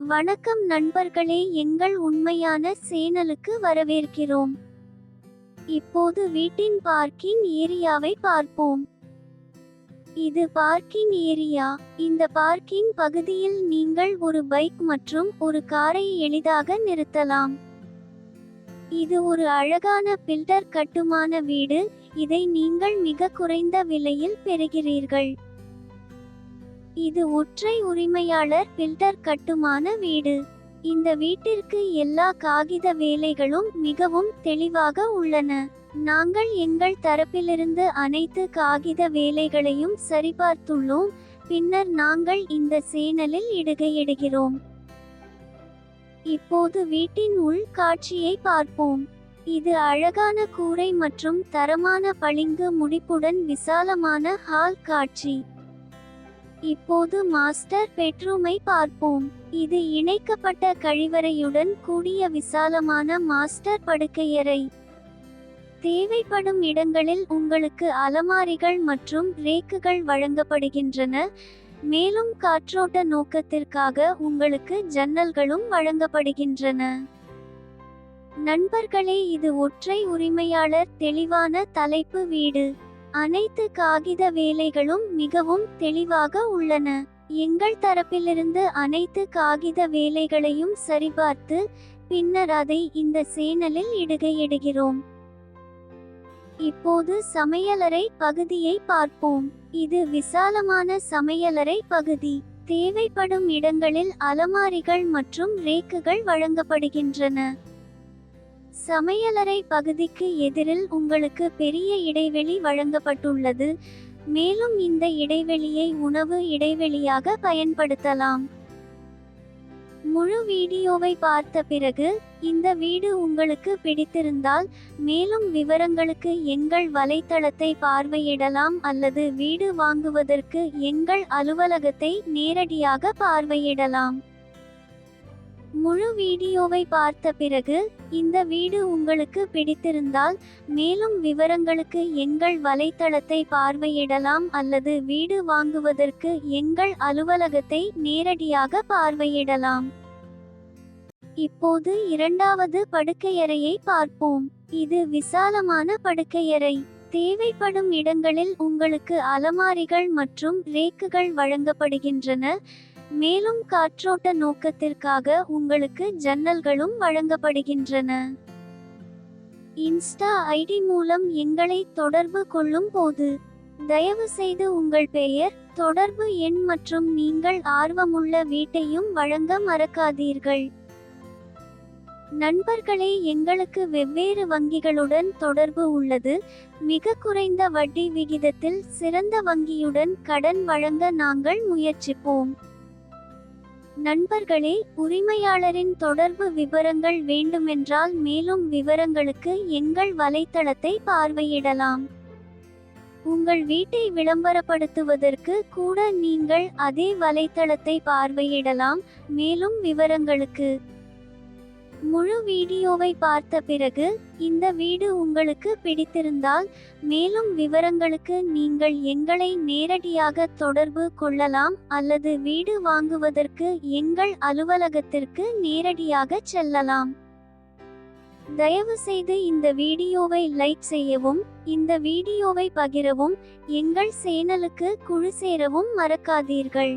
வணக்கம் நண்பர்களே, எங்கள் உண்மையான சேனலுக்கு வரவேற்கிறோம். இப்போது வீட்டின் பார்க்கிங் ஏரியாவை பார்ப்போம். இது பார்க்கிங் ஏரியா. இந்த பார்க்கிங் பகுதியில் நீங்கள் ஒரு பைக் மற்றும் ஒரு காரை எளிதாக நிறுத்தலாம். இது ஒரு அழகான பில்டர் கட்டுமான வீடு. இதை நீங்கள் மிக குறைந்த விலையில் பெறுகிறீர்கள். இது ஒற்றை உரிமையாளர் பில்டர் கட்டுமான வீடு. இந்த வீட்டிற்கு எல்லா காகித வேலைகளும் மிகவும் தெளிவாக உள்ளன. நாங்கள் எங்கள் தரப்பிலிருந்து அனைத்து காகித வேலைகளையும் சரிபார்த்துள்ளோம். பின்னர் நாங்கள் இந்த சேனலில் இடுகிறோம். இப்போது வீட்டின் உள் காட்சியை பார்ப்போம். இது அழகான கூரை மற்றும் தரமான பளிங்கு முடிப்புடன் விசாலமான ஹால் காட்சி. இப்போது மாஸ்டர் பெட்ரூமை பார்ப்போம். இது இணைக்கப்பட்ட கழிவறையுடன் கூடிய விசாலமான மாஸ்டர் படுக்கையறை. தேவைப்படும் இடங்களில் உங்களுக்கு அலமாரிகள் மற்றும் ரேக்குகள் வழங்கப்படுகின்றன. மேலும் காற்றோட்ட நோக்கத்திற்காக உங்களுக்கு ஜன்னல்களும் வழங்கப்படுகின்றன. நண்பர்களே, இது ஒற்றை உரிமையாளர் தெளிவான தலைப்பு வீடு. அனைத்து காகித வேலைகளும் மிகவும் தெளிவாக உள்ளன. எங்கள் தரப்பிலிருந்து அனைத்து காகித வேலைகளையும் சரிபார்த்து பின்னர் அதை இந்த சேனலில் இடுகிறோம். இப்போது சமையலறை பகுதியை பார்ப்போம். இது விசாலமான சமையலறை பகுதி. தேவைப்படும் இடங்களில் அலமாரிகள் மற்றும் ரேக்குகள் வழங்கப்படுகின்றன. சமையலறை பகுதிக்கு எதிரில் உங்களுக்கு பெரிய இடைவெளி வழங்கப்பட்டுள்ளது. மேலும் இந்த இடைவெளியை உணவு இடைவெளியாக பயன்படுத்தலாம். முழு வீடியோவை பார்த்த பிறகு இந்த வீடு உங்களுக்கு பிடித்திருந்தால் மேலும் விவரங்களுக்கு எங்கள் வலைத்தளத்தை பார்வையிடலாம் அல்லது வீடு வாங்குவதற்கு எங்கள் அலுவலகத்தை நேரடியாக பார்வையிடலாம். முழு வீடியோவை பார்த்த பிறகு இந்த வீடு உங்களுக்கு பிடித்திருந்தால் மேலும் விவரங்களுக்கு எங்கள் வலைத்தளத்தை பார்வையிடலாம் அல்லது வீடு வாங்குவதற்கு எங்கள் அலுவலகத்தை நேரடியாக பார்வையிடலாம். இப்போது இரண்டாவது படுக்கையறையை பார்ப்போம். இது விசாலமான படுக்கையறை. தேவைப்படும் இடங்களில் உங்களுக்கு அலமாரிகள் மற்றும் ரேக்குகள் வழங்கப்படுகின்றன. மேலும் காற்றோட்ட நோக்கத்திற்காக உங்களுக்கு ஜன்னல்களும் வழங்கப்படுகின்றன. இன்ஸ்டா ஐடி மூலம் எங்களை தொடர்பு கொள்ளும் போது தயவு செய்து உங்கள் பெயர், தொடர்பு எண் மற்றும் நீங்கள் ஆர்வமுள்ள வீட்டையும் வழங்க மறக்காதீர்கள். நண்பர்களே, எங்களுக்கு வெவ்வேறு வங்கிகளுடன் தொடர்பு உள்ளது. மிக குறைந்த வட்டி விகிதத்தில் சிறந்த வங்கியுடன் கடன் வழங்க நாங்கள் முயற்சிப்போம். நண்பர்களே, உரிமையாளரின் தொடர்பு விவரங்கள் வேண்டுமென்றால் மேலும் விவரங்களுக்கு எங்கள் வலைத்தளத்தை பார்வையிடலாம். உங்கள் வீட்டை விளம்பரப்படுத்துவதற்கு கூட நீங்கள் அதே வலைத்தளத்தை பார்வையிடலாம். மேலும் விவரங்களுக்கு முழு வீடியோவை பார்த்த பிறகு இந்த வீடு உங்களுக்கு பிடித்திருந்தால் மேலும் விவரங்களுக்கு நீங்கள் எங்களை நேரடியாக தொடர்பு கொள்ளலாம் அல்லது வீடு வாங்குவதற்கு எங்கள் அலுவலகத்திற்கு நேரடியாக செல்லலாம். தயவு செய்து இந்த வீடியோவை லைக் செய்யவும், இந்த வீடியோவை பகிரவும், எங்கள் சேனலுக்கு குழு சேரவும் மறக்காதீர்கள்.